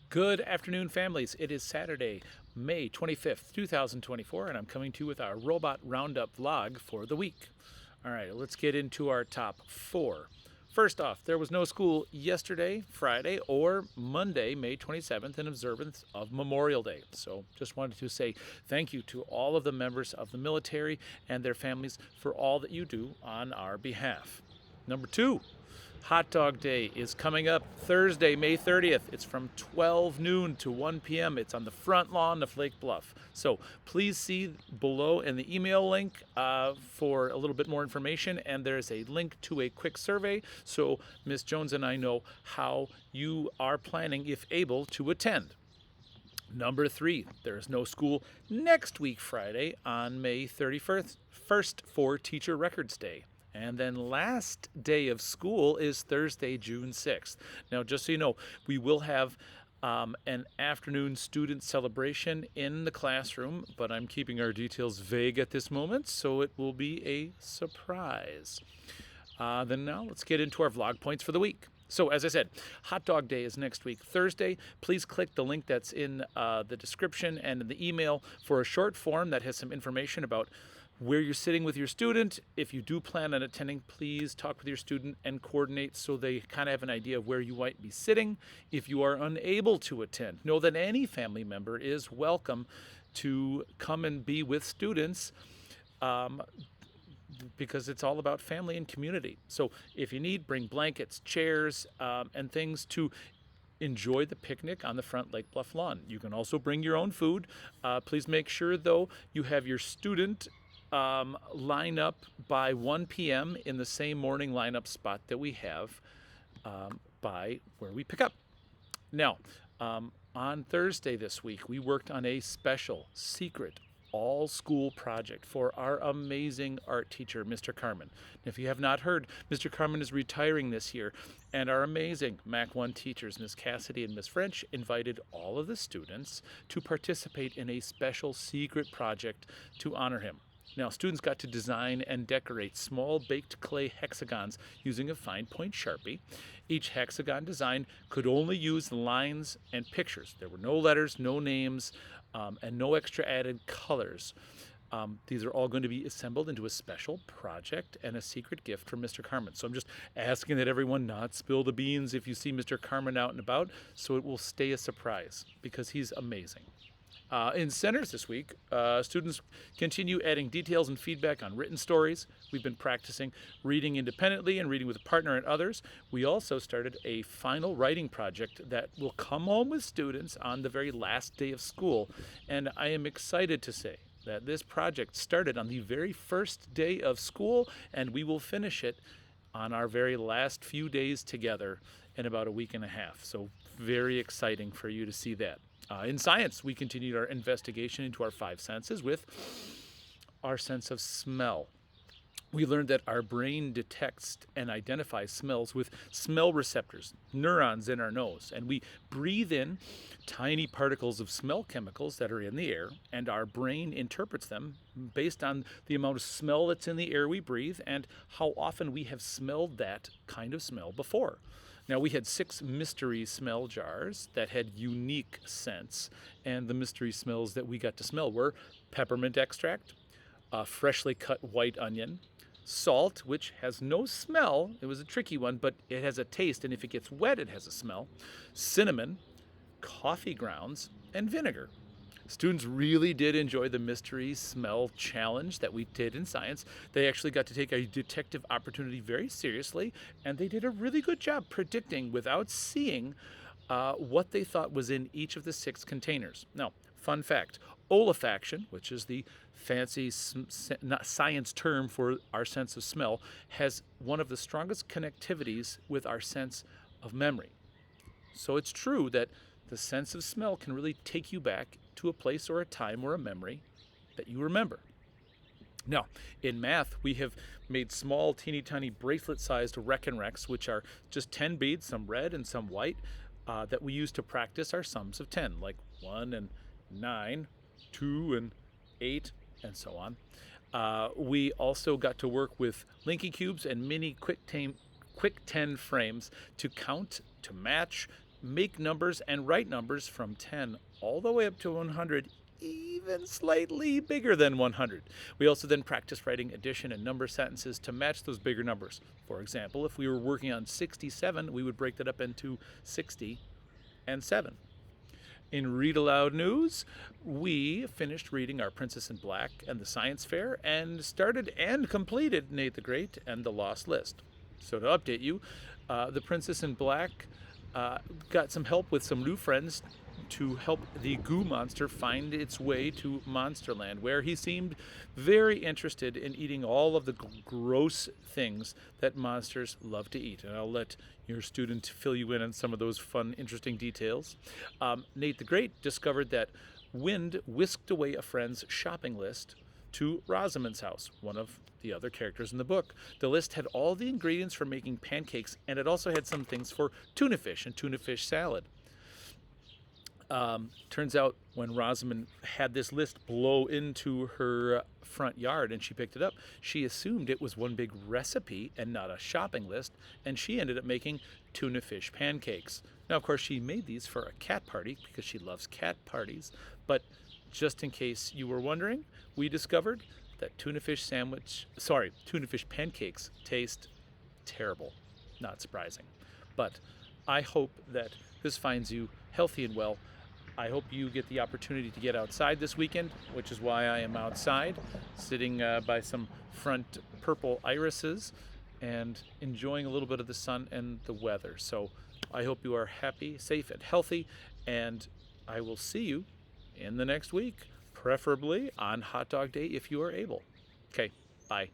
Good afternoon, families. It is Saturday, May 25th, 2024, and I'm coming to you with our Robot Roundup vlog for the week. All right, let's get into our top four. First off, there was no school yesterday, Friday, or Monday, May 27th, in observance of Memorial Day. So just wanted to say thank you to all of the members of the military and their families for all that you do on our behalf. Number two, Hot Dog Day is coming up Thursday, May 30th. It's from 12 noon to 1 p.m. It's on the front lawn of Lake Bluff. So please see below in the email link for a little bit more information. And there's a link to a quick survey so Ms. Jones and I know how you are planning, if able, to attend. Number three, there is no school next week, Friday, on May 31st, for Teacher Records Day. And then last day of school is Thursday, June 6th. Now, just so you know, we will have an afternoon student celebration in the classroom, but I'm keeping our details vague at this moment, so it will be a surprise. Then now let's get into our vlog points for the week. So as I said, Hot Dog Day is next week, Thursday. Please click the link that's in the description and in the email for a short form that has some information about where you're sitting with your student. If you do plan on attending, please talk with your student and coordinate so they kind of have an idea of where you might be sitting. If you are unable to attend, know that any family member is welcome to come and be with students because it's all about family and community. So if you need, bring blankets, chairs, and things to enjoy the picnic on the front Lake Bluff lawn. You can also bring your own food. Please make sure, though, you have your student line up by 1 p.m. in the same morning lineup spot that we have by where we pick up. Now, on Thursday this week, we worked on a special, secret, all-school project for our amazing art teacher, Mr. Karmen. If you have not heard, Mr. Karmen is retiring this year, and our amazing Mac 1 teachers, Ms. Cassidy and Ms. French, invited all of the students to participate in a special secret project to honor him. Now, students got to design and decorate small baked clay hexagons using a fine point Sharpie. Each hexagon design could only use lines and pictures. There were no letters, no names, and no extra added colors. These are all going to be assembled into a special project and a secret gift from Mr. Karmen. So I'm just asking that everyone not spill the beans if you see Mr. Karmen out and about, so it will stay a surprise because he's amazing. In centers this week, students continue adding details and feedback on written stories. We've been practicing reading independently and reading with a partner and others. We also started a final writing project that will come home with students on the very last day of school. And I am excited to say that this project started on the very first day of school, and we will finish it on our very last few days together in about a week and a half. So very exciting for you to see that. In science, we continued our investigation into our five senses with our sense of smell. We learned that our brain detects and identifies smells with smell receptors, neurons in our nose, and we breathe in tiny particles of smell chemicals that are in the air, and our brain interprets them based on the amount of smell that's in the air we breathe and how often we have smelled that kind of smell before. Now, we had 6 mystery smell jars that had unique scents, and the mystery smells that we got to smell were peppermint extract, freshly cut white onion, salt, which has no smell. It was a tricky one, but it has a taste, and if it gets wet, it has a smell. Cinnamon, coffee grounds, and vinegar. Students really did enjoy the mystery smell challenge that we did in science. They actually got to take a detective opportunity very seriously, and they did a really good job predicting without seeing what they thought was in each of the 6 containers. Now, fun fact, olfaction, which is the fancy science term for our sense of smell, has one of the strongest connectivities with our sense of memory. So it's true that the sense of smell can really take you back to a place or a time or a memory that you remember. Now, in math, we have made small, teeny tiny bracelet-sized recs, which are just 10 beads, some red and some white, that we use to practice our sums of 10, like 1 and 9, 2 and 8, and so on. We also got to work with Linky Cubes and mini Quick 10 frames to count, to match, make numbers and write numbers from 10 all the way up to 100, even slightly bigger than 100. We also then practice writing addition and number sentences to match those bigger numbers. For example, if we were working on 67, we would break that up into 60 and 7. In Read Aloud News, we finished reading Our Princess in Black and the Science Fair and started and completed Nate the Great and the Lost List. So to update you, the Princess in Black got some help with some new friends to help the goo monster find its way to Monsterland, where he seemed very interested in eating all of the gross things that monsters love to eat. And I'll let your student fill you in on some of those fun, interesting details. Nate the Great discovered that wind whisked away a friend's shopping list to Rosamond's house, one of the other characters in the book. The list had all the ingredients for making pancakes, and it also had some things for tuna fish and tuna fish salad. Turns out when Rosamond had this list blow into her front yard and she picked it up, she assumed it was one big recipe and not a shopping list, and she ended up making tuna fish pancakes. Now, of course, she made these for a cat party because she loves cat parties, but just in case you were wondering, we discovered that tuna fish pancakes taste terrible. Not surprising. But I hope that this finds you healthy and well. I hope you get the opportunity to get outside this weekend, which is why I am outside, sitting by some front purple irises and enjoying a little bit of the sun and the weather. So I hope you are happy, safe, and healthy, and I will see you in the next week, preferably on Hot Dog Day if you are able. Okay, bye.